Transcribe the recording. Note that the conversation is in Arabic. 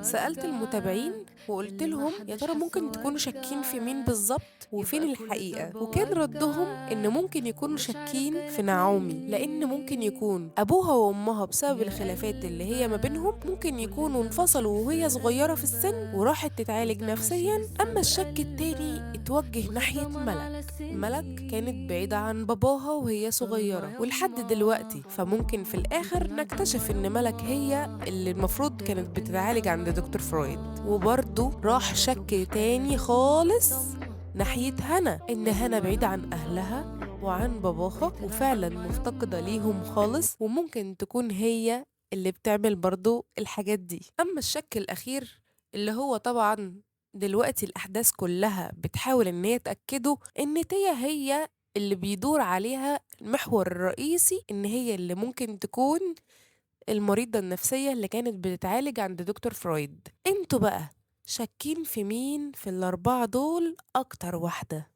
سألت المتابعين وقلت لهم يا ترى ممكن تكونوا شاكين في مين بالظبط وفين الحقيقة، وكان ردهم إن ممكن يكونوا شاكين في نعومي، لأن ممكن يكون أبوها وأمها بسبب الخلافات اللي هي ما بينهم ممكن يكونوا انفصلوا وهي صغيرة في السن وراحت تتعالج نفسيا. أما الشك التاني اتوجه ناحية ملك كانت بعيدة عن باباها وهي صغيرة ولحد دلوقتي، فممكن في الآخر نكتشف إن ملك هي اللي المفروض كانت بتتعالج عند دكتور فرويد. وبرضه راح شك تاني خالص ناحية هنا، إن هنا بعيدة عن أهلها وعن باباها وفعلا مفتقدة ليهم خالص، وممكن تكون هي اللي بتعمل برضه الحاجات دي. أما الشك الأخير اللي هو طبعا دلوقتي الأحداث كلها بتحاول إن هي تأكده إن تيا هي اللي بيدور عليها المحور الرئيسي، إن هي اللي ممكن تكون المريضة النفسية اللي كانت بتتعالج عند دكتور فرويد. انتوا بقى شاكين في مين في الأربعة دول أكتر واحدة؟